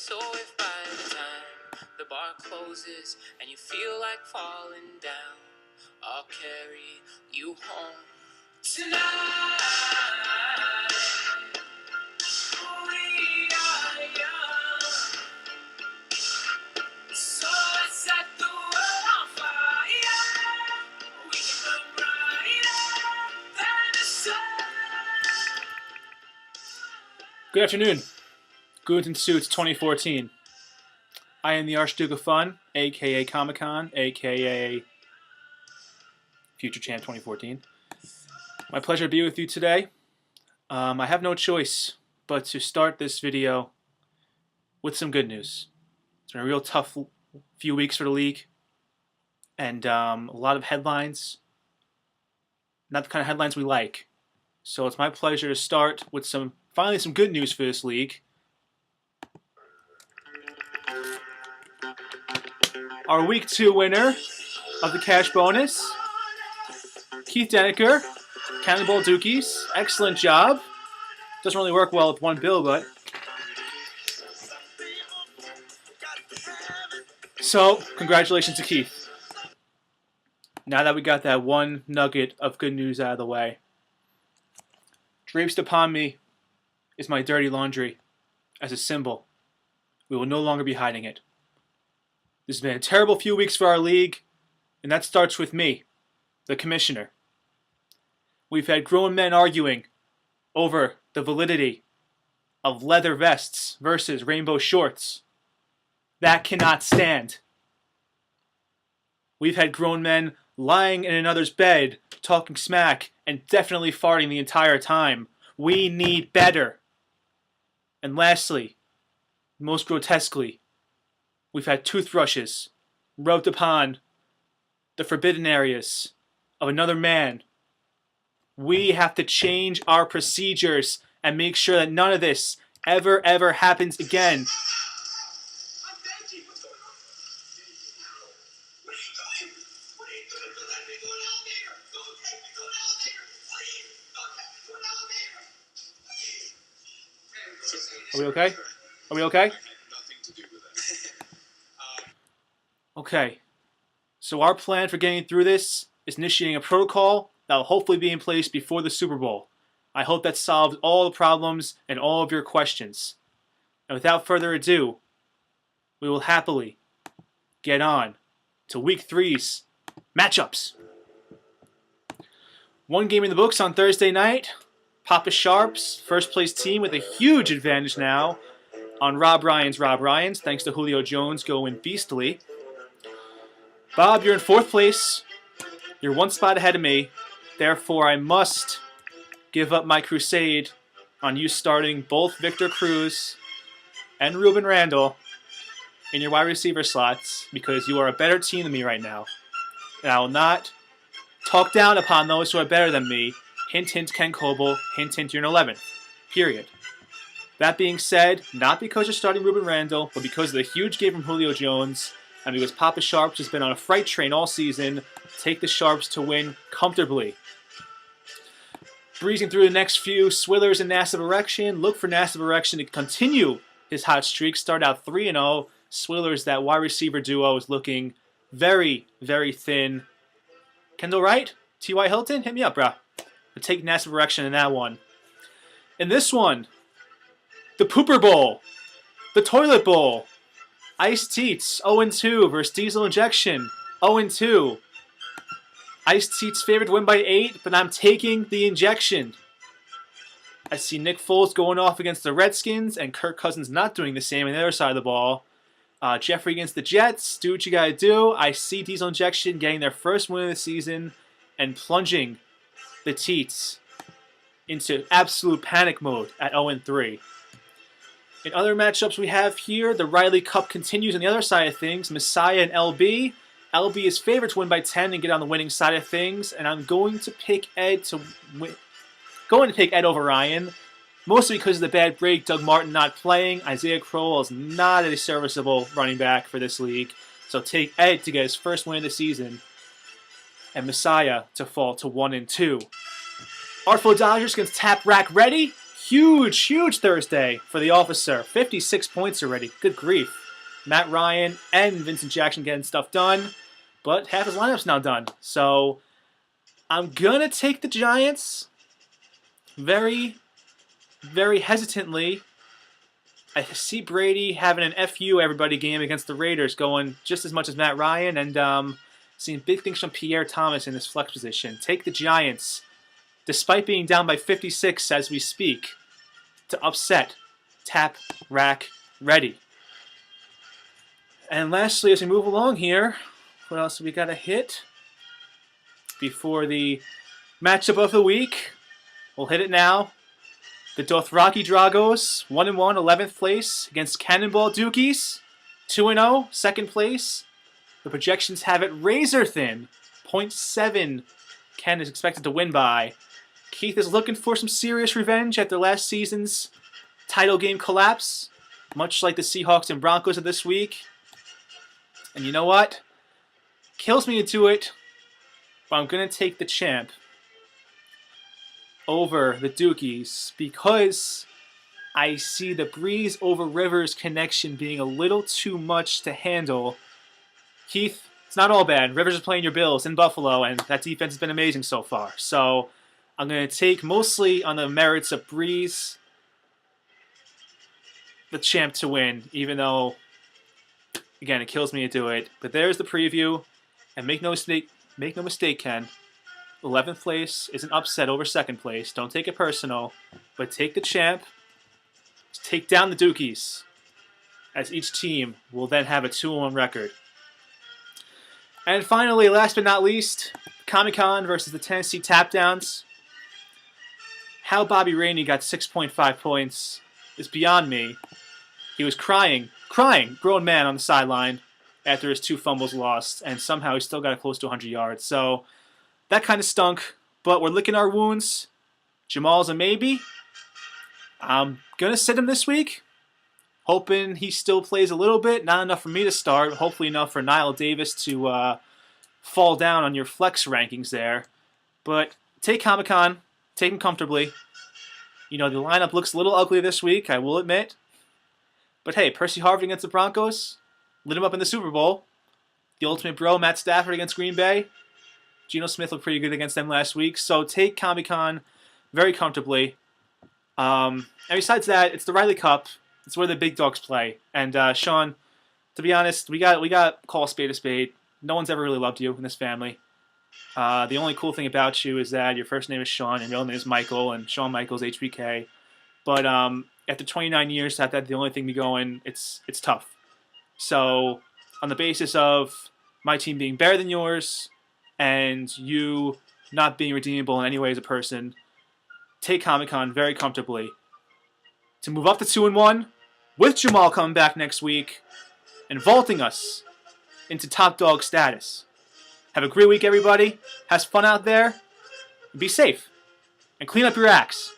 So if by the time the bar closes and you feel like falling down, I'll carry you home tonight. We are young, so let's set the world on fire. We can burn brighter than the sun. Good afternoon. Goons and Suits 2014. I am the Archduke of Fun, aka Comic-Con, aka Future Champ 2014. My pleasure to be with you today. I have no choice but to start this video with some good news. It's been a real tough few weeks for the league, and a lot of headlines. Not the kind of headlines we like. So it's my pleasure to start with finally some good news for this league. Our Week 2 winner of the cash bonus, Keith Deniker, Cannonball Dookies. Excellent job. Doesn't really work well with one bill, but. So, congratulations to Keith. Now that we got that one nugget of good news out of the way, draped upon me is my dirty laundry as a symbol. We will no longer be hiding it. This has been a terrible few weeks for our league, and that starts with me, the commissioner. We've had grown men arguing over the validity of leather vests versus rainbow shorts. That cannot stand. We've had grown men lying in another's bed, talking smack, and definitely farting the entire time. We need better. And lastly, most grotesquely, we've had toothbrushes rubbed upon the forbidden areas of another man. We have to change our procedures and make sure that none of this ever happens again. Are we okay? Are we okay? Okay. So our plan for getting through this is initiating a protocol that will hopefully be in place before the Super Bowl. I hope that solves all the problems and all of your questions. And without further ado, we will happily get on to Week 3's matchups. One game in the books on Thursday night. Papa Sharps, first place team with a huge advantage now on Rob Ryan's, thanks to Julio Jones going beastly. Bob, you're in fourth place. You're one spot ahead of me. Therefore, I must give up my crusade on you starting both Victor Cruz and Ruben Randall in your wide receiver slots because you are a better team than me right now. And I will not talk down upon those who are better than me. Hint, hint, Ken Coble. Hint, hint, you're in 11th. Period. That being said, not because you're starting Ruben Randall, but because of the huge game from Julio Jones, and because Papa Sharps has been on a freight train all season, take the Sharps to win comfortably. Breezing through the next few, Swillers and Nassib Erection. Look for Nassib Erection to continue his hot streak. Start out 3-0. Swillers, that wide receiver duo, is looking very thin. Kendall Wright? T.Y. Hilton? Hit me up, brah. But take Nassib Erection in that one. In this one, the Pooper Bowl. The Toilet Bowl. Ice Teats, 0-2 versus Diesel Injection, 0-2. Ice Teats favored to win by 8, but I'm taking the injection. I see Nick Foles going off against the Redskins, and Kirk Cousins not doing the same on the other side of the ball. Jeffrey against the Jets, do what you gotta do. I see Diesel Injection getting their first win of the season and plunging the Teats into absolute panic mode at 0-3. In other matchups we have here, the Riley Cup continues on the other side of things. Messiah and LB. LB is favored to win by 10 and get on the winning side of things, and I'm going to pick Ed to win. Going to pick Ed over Ryan, mostly because of the bad break. Doug Martin not playing. Isaiah Crowell is not a serviceable running back for this league, so take Ed to get his first win of the season, and Messiah to fall to 1-2. Artful Dodgers against Tap Rack Ready. Huge, huge Thursday for the officer. 56 points already. Good grief. Matt Ryan and Vincent Jackson getting stuff done, but half his lineup's now done. So I'm going to take the Giants very, very hesitantly. I see Brady having an FU everybody game against the Raiders going just as much as Matt Ryan, and seeing big things from Pierre Thomas in this flex position. Take the Giants, despite being down by 56 as we speak, to upset Tap, Rack, Ready. And lastly, as we move along here, what else have we got to hit before the matchup of the week? We'll hit it now. The Dothraki Dragos, 1-1, 11th place against Cannonball Dukies, 2-0, 2nd place. The projections have it razor thin, 0.7 Ken is expected to win by. Keith is looking for some serious revenge after last season's title game collapse, much like the Seahawks and Broncos of this week. And you know what? Kills me to do it, but I'm going to take the champ over the Dukies because I see the Breeze over Rivers connection being a little too much to handle. Keith, it's not all bad. Rivers is playing your Bills in Buffalo, and that defense has been amazing so far. So I'm going to take mostly on the merits of Breeze, the champ to win, even though, again, it kills me to do it. But there's the preview, and make no mistake, Ken. 11th place is an upset over 2nd place. Don't take it personal, but take the champ. Take down the Dukies, as each team will then have a 2-1 record. And finally, last but not least, Comic-Con versus the Tennessee Tapdowns. How Bobby Rainey got 6.5 points is beyond me. He was crying, grown man on the sideline after his 2 fumbles lost, and somehow he still got close to 100 yards. So that kind of stunk, but we're licking our wounds. Jamal's a maybe. I'm going to sit him this week, hoping he still plays a little bit. Not enough for me to start, hopefully enough for Niall Davis to fall down on your flex rankings there. But take Comic-Con, take him comfortably. You know, the lineup looks a little ugly this week, I will admit. But hey, Percy Harvin against the Broncos, lit him up in the Super Bowl. The ultimate bro, Matt Stafford against Green Bay. Geno Smith looked pretty good against them last week. So take Comic-Con very comfortably. And besides that, it's the Riley Cup. It's where the big dogs play. And Sean, to be honest, we got call a spade a spade. No one's ever really loved you in this family. The only cool thing about you is that your first name is Sean and your middle name is Michael, and Shawn Michaels HBK. But after 29 years to have that the only thing be going, it's tough. So on the basis of my team being better than yours and you not being redeemable in any way as a person, take Comic-Con very comfortably to move up to 2-1 with Jamal coming back next week and vaulting us into top dog status. Have a great week, everybody. Have fun out there. Be safe. And clean up your acts.